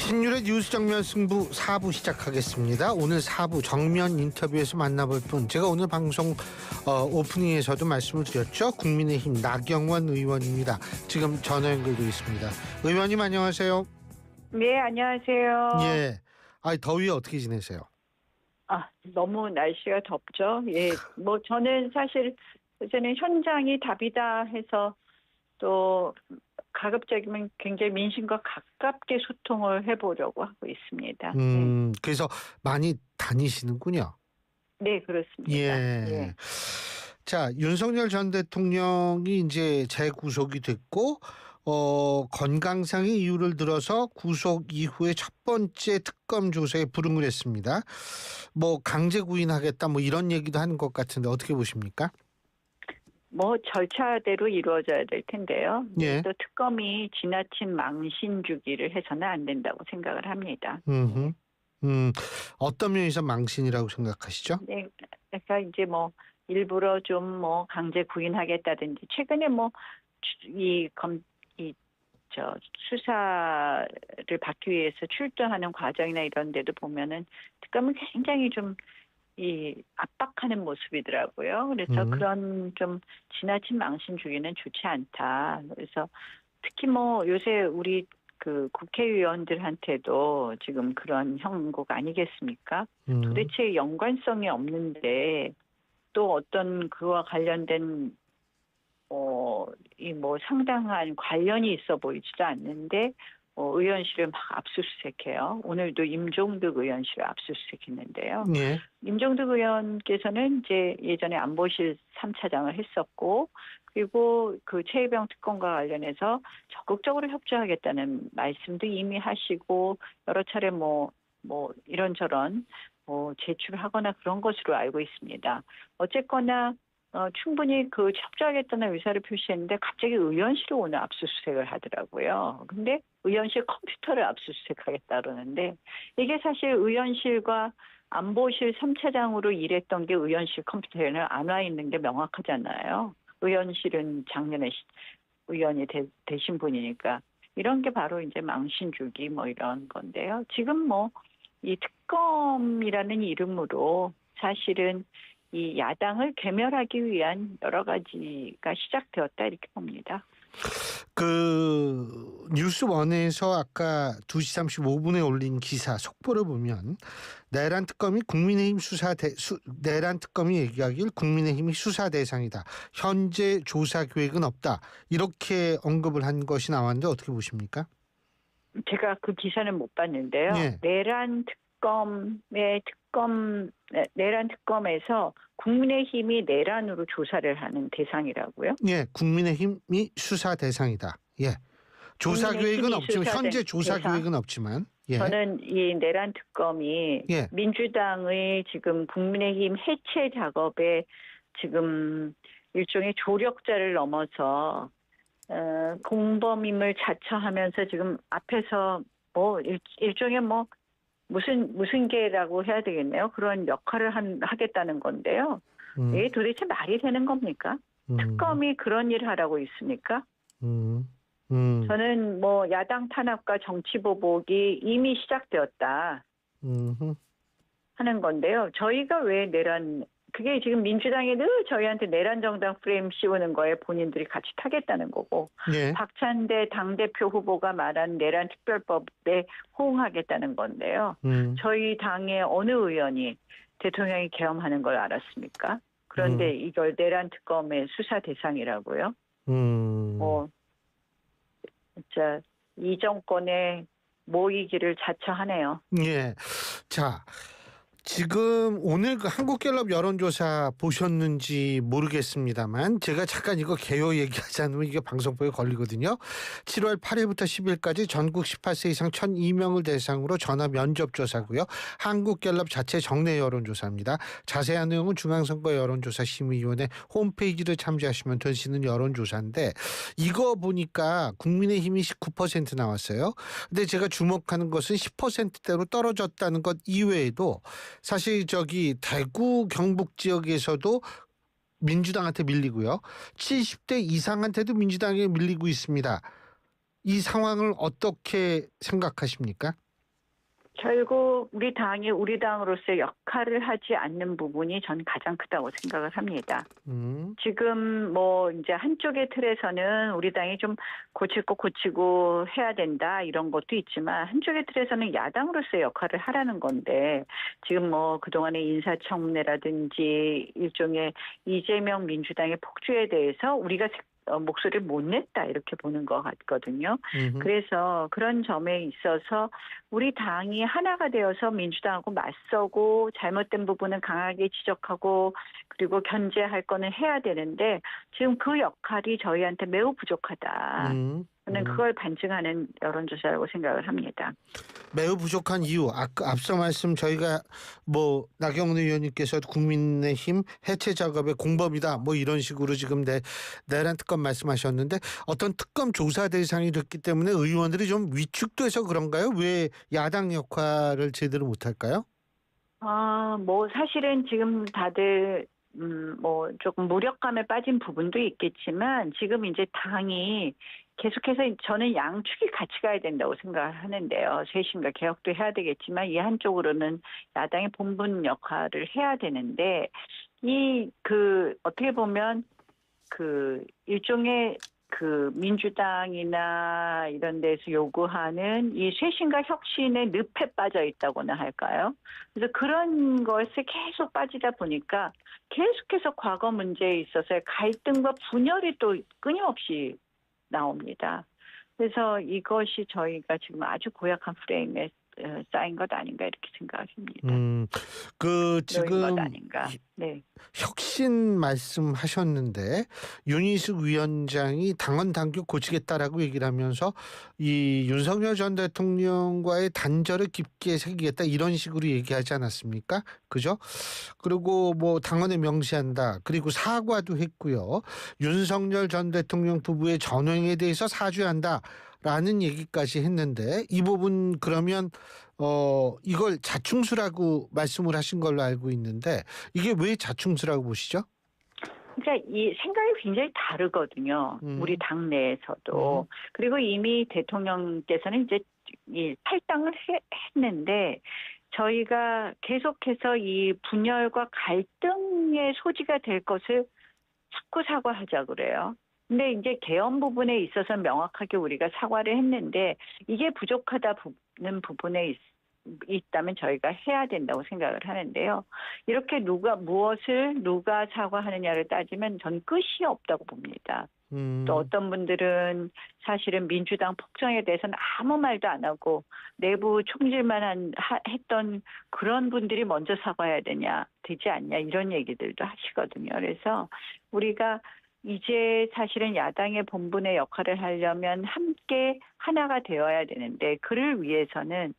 신율의 뉴스 정면 승부 4부 시작하겠습니다. 오늘 4부 정면 인터뷰에서 만나볼 분, 제가 오늘 방송 오프닝에서도 말씀을 드렸죠. 국민의힘 나경원 의원입니다. 지금 전화 연결돼 있습니다. 의원님 안녕하세요. 네, 안녕하세요. 예. 더위에 어떻게 지내세요? 너무 날씨가 덥죠. 예, 저는 사실 저는 현장이 답이다 해서 또 가급적이면 굉장히 민심과 가깝게 소통을 해보려고 하고 있습니다. 그래서 많이 다니시는군요. 네, 그렇습니다. 예. 자, 윤석열 전 대통령이 이제 재구속이 됐고, 건강상의 이유를 들어서 구속 이후에 첫 번째 특검 조사에 불응을 했습니다. 강제 구인하겠다 이런 얘기도 하는 것 같은데 어떻게 보십니까? 절차대로 이루어져야 될 텐데요. 예. 또 특검이 지나친 망신 주기를 해서는 안 된다고 생각을 합니다. 어떤 면에서 망신이라고 생각하시죠? 네, 그러니까 이제 일부러 좀 강제 구인하겠다든지 최근에 수사를 받기 위해서 출두하는 과정이나 이런 데도 보면은 특검은 굉장히 좀 압박하는 모습이더라고요. 그래서 그런 좀 지나친 망신 주기는 좋지 않다. 그래서 특히 요새 우리 그 국회의원들한테도 지금 그런 형국 아니겠습니까? 도대체 연관성이 없는데 또 어떤 그와 관련된 상당한 관련이 있어 보이지도 않는데 의원실을 막 압수수색해요. 오늘도 임종득 의원실을 압수수색했는데요. 예. 임종득 의원께서는 이제 예전에 안보실 3차장을 했었고, 그리고 그 최혜병 특검과 관련해서 적극적으로 협조하겠다는 말씀도 이미 하시고 여러 차례 이런저런 제출하거나 그런 것으로 알고 있습니다. 어쨌거나 충분히 그 협조하겠다는 의사를 표시했는데 갑자기 의원실에 오늘 압수수색을 하더라고요. 근데 의원실 컴퓨터를 압수수색하겠다 그러는데 이게 사실 의원실과 안보실 3차장으로 일했던 게 의원실 컴퓨터에는 안 와 있는 게 명확하잖아요. 의원실은 작년에 의원이 되신 분이니까 이런 게 바로 이제 망신 주기 이런 건데요. 지금 이 특검이라는 이름으로 사실은 이 야당을 괴멸하기 위한 여러 가지가 시작되었다 이렇게 봅니다. 그 뉴스원에서 아까 2시 35분에 올린 기사 속보를 보면 내란 특검이 내란 특검이 얘기하길 국민의힘이 수사 대상이다. 현재 조사 계획은 없다. 이렇게 언급을 한 것이 나왔는데 어떻게 보십니까? 제가 그 기사는 못 봤는데요. 예. 내란 특검에서 국민의힘이 내란으로 조사를 하는 대상이라고요? 예, 국민의힘이 수사 대상이다. 예. 조사 계획은 없지만 현재 조사 계획은 없지만 예. 저는 이 내란 특검이 예. 민주당의 지금 국민의힘 해체 작업에 지금 일종의 조력자를 넘어서 공범임을 자처하면서 지금 앞에서 일종의 무슨 개라고 해야 되겠네요. 그런 역할을 하겠다는 건데요. 이게 도대체 말이 되는 겁니까? 특검이 그런 일을 하라고 있습니까? 저는 야당 탄압과 정치 보복이 이미 시작되었다 하는 건데요. 저희가 왜 그게 지금 민주당이 늘 저희한테 내란 정당 프레임 씌우는 거에 본인들이 같이 타겠다는 거고 예. 박찬대 당대표 후보가 말한 내란 특별법에 호응하겠다는 건데요. 저희 당의 어느 의원이 대통령이 계엄하는 걸 알았습니까? 그런데 이걸 내란 특검의 수사 대상이라고요? 진짜 이 정권의 모이기를 자처하네요. 예. 자, 지금 오늘 그 한국갤럽 여론조사 보셨는지 모르겠습니다만 제가 잠깐 이거 개요 얘기하지 않으면 이게 방송법에 걸리거든요. 7월 8일부터 10일까지 전국 18세 이상 1,002명을 대상으로 전화 면접조사고요. 한국갤럽 자체 정례 여론조사입니다. 자세한 내용은 중앙선거 여론조사 심의위원회 홈페이지를 참조하시면 되시는 여론조사인데 이거 보니까 국민의힘이 19% 나왔어요. 근데 제가 주목하는 것은 10%대로 떨어졌다는 것 이외에도 사실 대구 경북 지역에서도 민주당한테 밀리고요. 70대 이상한테도 민주당에 밀리고 있습니다. 이 상황을 어떻게 생각하십니까? 결국 우리 당이 우리 당으로서의 역할을 하지 않는 부분이 전 가장 크다고 생각을 합니다. 지금 뭐 이제 한쪽의 틀에서는 우리 당이 좀 고칠 거 고치고 해야 된다 이런 것도 있지만 한쪽의 틀에서는 야당으로서의 역할을 하라는 건데 지금 뭐 그동안의 인사청문회라든지 일종의 이재명 민주당의 폭주에 대해서 우리가 목소리를 못 냈다 이렇게 보는 것 같거든요. 그래서 그런 점에 있어서 우리 당이 하나가 되어서 민주당하고 맞서고 잘못된 부분은 강하게 지적하고 그리고 견제할 거는 해야 되는데 지금 그 역할이 저희한테 매우 부족하다. 저는 그걸 반증하는 여론조사라고 생각을 합니다. 매우 부족한 이유, 앞서 말씀 저희가 뭐 나경원 의원님께서 국민의힘 해체 작업의 공범이다 뭐 이런 식으로 지금 내란 특검 말씀하셨는데 어떤 특검 조사 대상이 됐기 때문에 의원들이 좀 위축돼서 그런가요? 왜 야당 역할을 제대로 못할까요? 뭐 사실은 지금 다들 뭐 조금 무력감에 빠진 부분도 있겠지만 지금 이제 당이 계속해서 저는 양축이 같이 가야 된다고 생각을 하는데요. 쇄신과 개혁도 해야 되겠지만 이 한쪽으로는 야당의 본분 역할을 해야 되는데 어떻게 보면 일종의 민주당이나 이런 데서 요구하는 이 쇄신과 혁신의 늪에 빠져 있다고나 할까요? 그래서 그런 것에 계속 빠지다 보니까 계속해서 과거 문제에 있어서의 갈등과 분열이 또 끊임없이 나옵니다. 그래서 이것이 저희가 지금 아주 고약한 프레임에 쌓인 것 아닌가 이렇게 생각합니다. 지금 것 아닌가. 네. 혁신 말씀하셨는데 윤희숙 위원장이 당원 당규 고치겠다라고 얘기를 하면서 이 윤석열 전 대통령과의 단절을 깊게 새기겠다 이런 식으로 얘기하지 않았습니까? 그죠? 그리고 뭐 당원에 명시한다. 그리고 사과도 했고요. 윤석열 전 대통령 부부의 전횡에 대해서 사죄한다. 라는 얘기까지 했는데 이 부분 그러면 이걸 자충수라고 말씀을 하신 걸로 알고 있는데 이게 왜 자충수라고 보시죠? 그러니까 이 생각이 굉장히 다르거든요. 우리 당 내에서도. 그리고 이미 대통령께서는 이제 이 탈당을 했는데 저희가 계속해서 이 분열과 갈등의 소지가 될 것을 자꾸 사과하자 그래요. 근데 이제 개헌 부분에 있어서 명확하게 우리가 사과를 했는데 이게 부족하다는 부분에 있다면 저희가 해야 된다고 생각을 하는데요. 이렇게 누가 사과하느냐를 따지면 전 끝이 없다고 봅니다. 또 어떤 분들은 사실은 민주당 폭정에 대해서는 아무 말도 안 하고 내부 총질만 했던 그런 분들이 먼저 사과해야 되지 않냐 이런 얘기들도 하시거든요. 그래서 우리가 이제 사실은 야당의 본분의 역할을 하려면 함께 하나가 되어야 되는데 그를 위해서는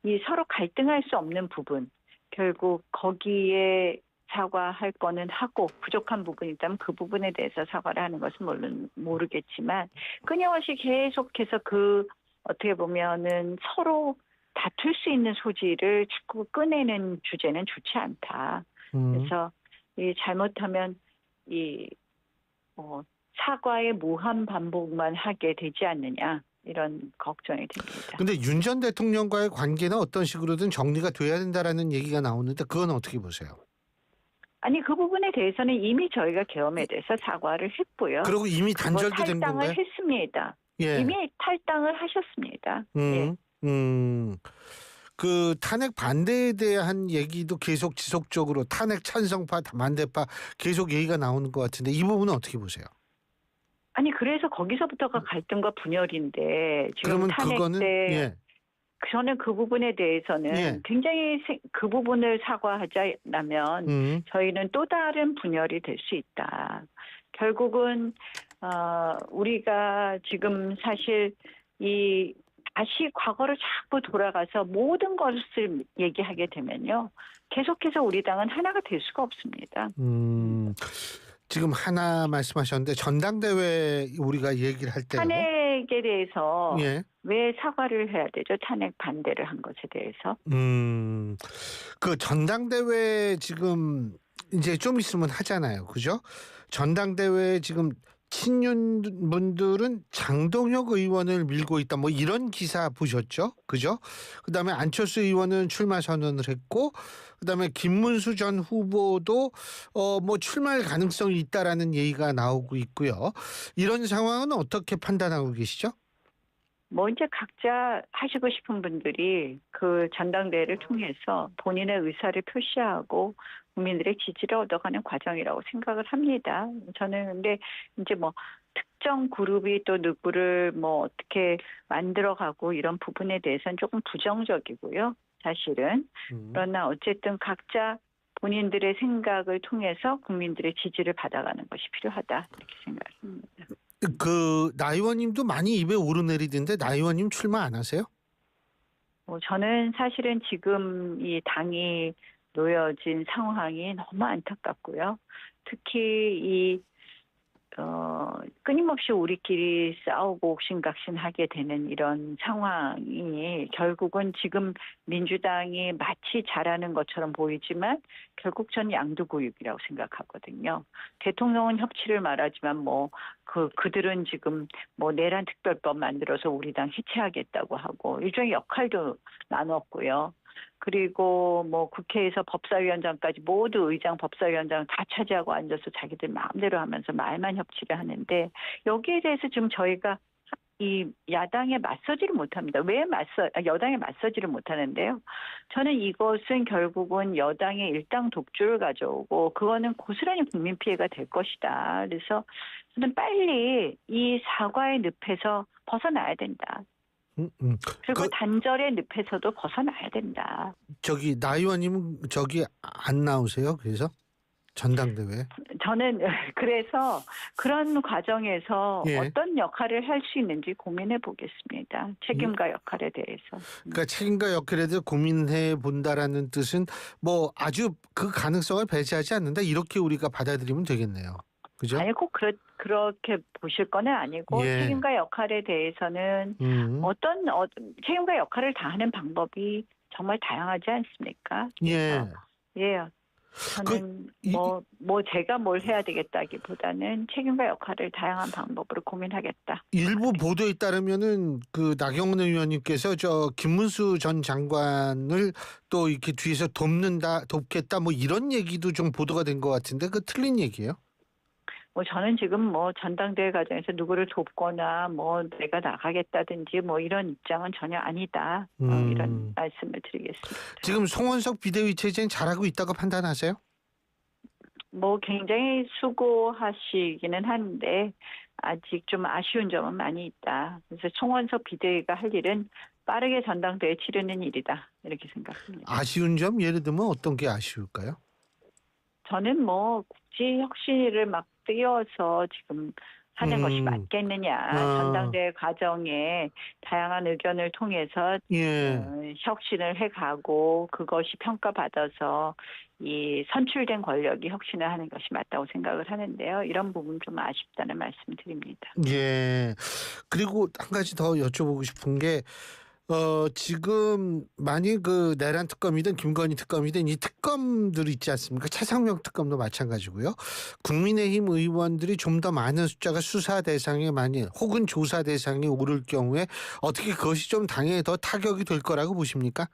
이 서로 갈등할 수 없는 부분 결국 거기에 사과할 거는 하고 부족한 부분이 있다면 그 부분에 대해서 사과를 하는 것은 물론 모르겠지만 끊임없이 계속해서 어떻게 보면은 서로 다툴 수 있는 소지를 자꾸 꺼내는 주제는 좋지 않다. 그래서 잘못하면 사과의 무한 반복만 하게 되지 않느냐 이런 걱정이 듭니다. 근데 윤 전 대통령과의 관계는 어떤 식으로든 정리가 돼야 된다라는 얘기가 나오는데 그건 어떻게 보세요? 아니 그 부분에 대해서는 이미 저희가 계엄에 대해서 사과를 했고요. 그리고 이미 단절도 된 건가요? 탈당을 했습니다. 예. 이미 탈당을 하셨습니다. 그 탄핵 반대에 대한 얘기도 계속 지속적으로 탄핵 찬성파 반대파 계속 얘기가 나오는 것 같은데 이 부분은 어떻게 보세요? 아니 그래서 거기서부터가 갈등과 분열인데 지금 그러면 탄핵 그거는 때 저는 그 부분에 대해서는 굉장히 그 부분을 사과하자면 저희는 또 다른 분열이 될 수 있다. 결국은 우리가 지금 사실 다시 과거를 자꾸 돌아가서 모든 것을 얘기하게 되면요. 계속해서 우리 당은 하나가 될 수가 없습니다. 지금 하나 말씀하셨는데 전당대회 우리가 얘기를 할 때 탄핵에 대해서 왜 사과를 해야 되죠? 탄핵 반대를 한 것에 대해서. 그 전당대회 지금 이제 좀 있으면 하잖아요. 그죠? 전당대회 지금 친윤 분들은 장동혁 의원을 밀고 있다. 뭐 이런 기사 보셨죠? 그죠? 그다음에 안철수 의원은 출마 선언을 했고, 그다음에 김문수 전 후보도 뭐 출마할 가능성이 있다라는 얘기가 나오고 있고요. 이런 상황은 어떻게 판단하고 계시죠? 뭐 이제 각자 하시고 싶은 분들이 그 전당대회를 통해서 본인의 의사를 표시하고 국민들의 지지를 얻어가는 과정이라고 생각을 합니다. 저는 근데 이제 뭐 특정 그룹이 또 누구를 뭐 어떻게 만들어가고 이런 부분에 대해서는 조금 부정적이고요. 사실은. 음. 그러나 어쨌든 각자 본인들의 생각을 통해서 국민들의 지지를 받아가는 것이 필요하다 이렇게 생각합니다. 나 의원님도 많이 입에 오르내리던데 나 의원님 출마 안 하세요? 저는 사실은 지금 이 당이 놓여진 상황이 너무 안타깝고요. 특히 끊임없이 우리끼리 싸우고 옥신각신하게 되는 이런 상황이 결국은 지금 민주당이 마치 잘하는 것처럼 보이지만 결국 전 양두구육이라고 생각하거든요. 대통령은 협치를 말하지만 그들은 지금 내란 특별법 만들어서 우리 당 해체하겠다고 하고 일종의 역할도 나눴고요. 그리고 국회에서 법사위원장까지 모두 의장 법사위원장 다 차지하고 앉아서 자기들 마음대로 하면서 말만 협치를 하는데 여기에 대해서 지금 저희가 이 야당에 맞서지를 못합니다. 왜 여당에 맞서지를 못하는데요. 저는 이것은 결국은 여당의 일당 독주를 가져오고 그거는 고스란히 국민 피해가 될 것이다. 그래서 저는 빨리 이 사과의 늪에서 벗어나야 된다. 그리고 단절의 늪에서도 벗어나야 된다. 나 의원님은 안 나오세요? 그래서 전당대회. 저는 그래서 그런 과정에서 예. 어떤 역할을 할 수 있는지 고민해 보겠습니다. 책임과 역할에 대해서. 그러니까 책임과 역할에 대해서 고민해 본다라는 뜻은 아주 그 가능성을 배제하지 않는다 이렇게 우리가 받아들이면 되겠네요. 그죠? 아니 꼭 그렇게 보실 건 아니고 예. 책임과 역할에 대해서는 어떤 책임과 역할을 다하는 방법이 정말 다양하지 않습니까? 예. 예. 저는 제가 뭘 해야 되겠다기보다는 책임과 역할을 다양한 방법으로 고민하겠다. 일부 보도에 따르면은 그 나경원 의원님께서 김문수 전 장관을 또 이렇게 뒤에서 돕겠다 이런 얘기도 좀 보도가 된 것 같은데 그 틀린 얘기예요? 저는 지금 전당대회 과정에서 누구를 돕거나 내가 나가겠다든지 이런 입장은 전혀 아니다. 이런 말씀을 드리겠습니다. 지금 송원석 비대위 체제는 잘하고 있다고 판단하세요? 굉장히 수고하시기는 하는데 아직 좀 아쉬운 점은 많이 있다. 그래서 송원석 비대위가 할 일은 빠르게 전당대회 치르는 일이다. 이렇게 생각합니다. 아쉬운 점 예를 들면 어떤 게 아쉬울까요? 저는 국지 혁신을 막 띄워서 지금 하는 것이 맞겠느냐. 전당대회 과정에 다양한 의견을 통해서 혁신을 해가고 그것이 평가받아서 이 선출된 권력이 혁신을 하는 것이 맞다고 생각을 하는데요. 이런 부분 좀 아쉽다는 말씀을 드립니다. 예. 그리고 한 가지 더 여쭤보고 싶은 게 지금 만약 그 내란 특검이든 김건희 특검이든 이 특검들 있지 않습니까? 차상명 특검도 마찬가지고요. 국민의힘 의원들이 좀 더 많은 숫자가 수사 대상에 혹은 조사 대상에 오를 경우에 어떻게 그것이 좀 당에 더 타격이 될 거라고 보십니까?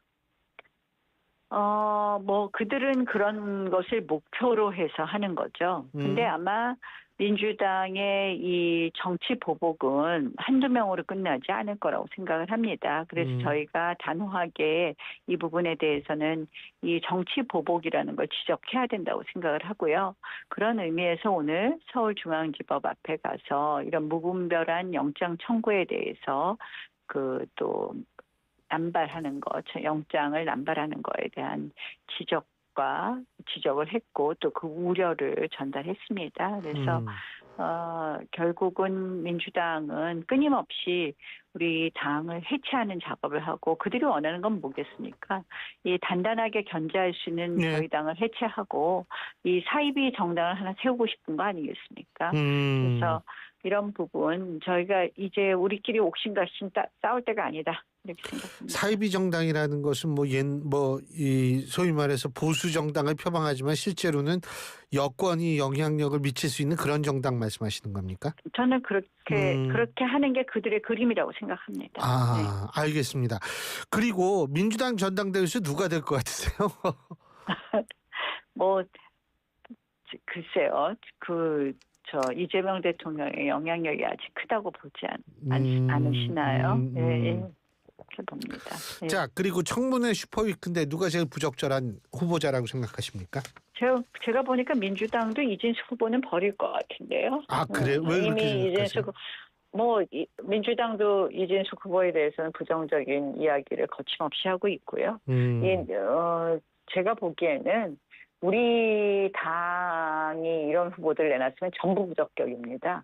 그들은 그런 것을 목표로 해서 하는 거죠. 근데 아마 민주당의 이 정치 보복은 한두 명으로 끝나지 않을 거라고 생각을 합니다. 그래서 저희가 단호하게 이 부분에 대해서는 이 정치 보복이라는 걸 지적해야 된다고 생각을 하고요. 그런 의미에서 오늘 서울중앙지법 앞에 가서 이런 무분별한 영장 청구에 대해서 또 남발하는 영장을 남발하는 거에 대한 지적을 했고 또 그 우려를 전달했습니다. 그래서 결국은 민주당은 끊임없이 우리 당을 해체하는 작업을 하고 그들이 원하는 건 뭐겠습니까? 이 단단하게 견제할 수 있는 저희 당을 해체하고 이 사이비 정당을 하나 세우고 싶은 거 아니겠습니까? 그래서 이런 부분 저희가 이제 우리끼리 옥신각신 싸울 때가 아니다 이렇게 생각합니다. 사이비 정당이라는 것은 이 소위 말해서 보수 정당을 표방하지만 실제로는 여권이 영향력을 미칠 수 있는 그런 정당 말씀하시는 겁니까? 저는 그렇게 하는 게 그들의 그림이라고 생각합니다. 네. 알겠습니다. 그리고 민주당 전당대회에서 누가 될 것 같으세요? 뭐 글쎄요. 이재명 대통령의 영향력이 아직 크다고 보지 않으시나요? 네. 그렇게 봅니다. 네. 자, 그리고 청문회 슈퍼위크인데 누가 제일 부적절한 후보자라고 생각하십니까? 제가 보니까 민주당도 이진숙 후보는 버릴 것 같은데요. 그래요? 왜 그렇게 이미 생각하세요? 민주당도 이진숙 후보에 대해서는 부정적인 이야기를 거침없이 하고 있고요. 제가 보기에는 우리 당이 이런 후보들을 내놨으면 전부 부적격입니다.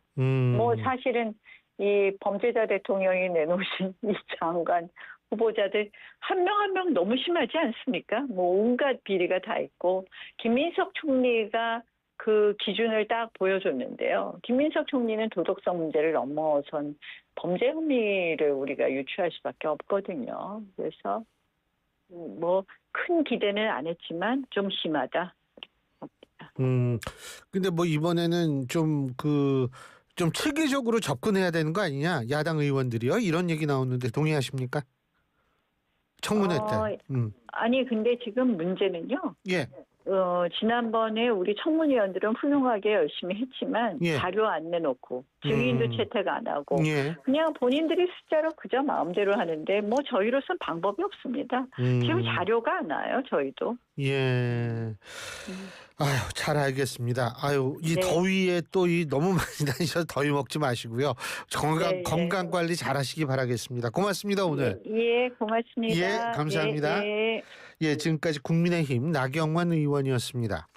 사실은 이 범죄자 대통령이 내놓으신 이 장관 후보자들 한 명 한 명 너무 심하지 않습니까? 온갖 비리가 다 있고 김민석 총리가 그 기준을 딱 보여줬는데요. 김민석 총리는 도덕성 문제를 넘어선 범죄 혐의를 우리가 유추할 수밖에 없거든요. 그래서 큰 기대는 안 했지만 좀 심하다. 근데 이번에는 좀 체계적으로 접근해야 되는 거 아니냐? 야당 의원들이요. 이런 얘기 나오는데 동의하십니까? 청문회 때. 아니 근데 지금 문제는요. 예. 지난번에 우리 청문위원들은 훌륭하게 열심히 했지만 예. 자료 안 내놓고 증인도 채택 안 하고 예. 그냥 본인들이 숫자로 그저 마음대로 하는데 저희로선 방법이 없습니다. 지금 자료가 안 와요. 저희도. 예. 잘 알겠습니다. 이 네. 더위에 또 너무 많이 다니셔서 더위 먹지 마시고요. 건강 관리 잘 하시기 바라겠습니다. 고맙습니다, 오늘. 예, 고맙습니다. 예, 감사합니다. 예. 예, 지금까지 국민의힘 나경원 의원이었습니다.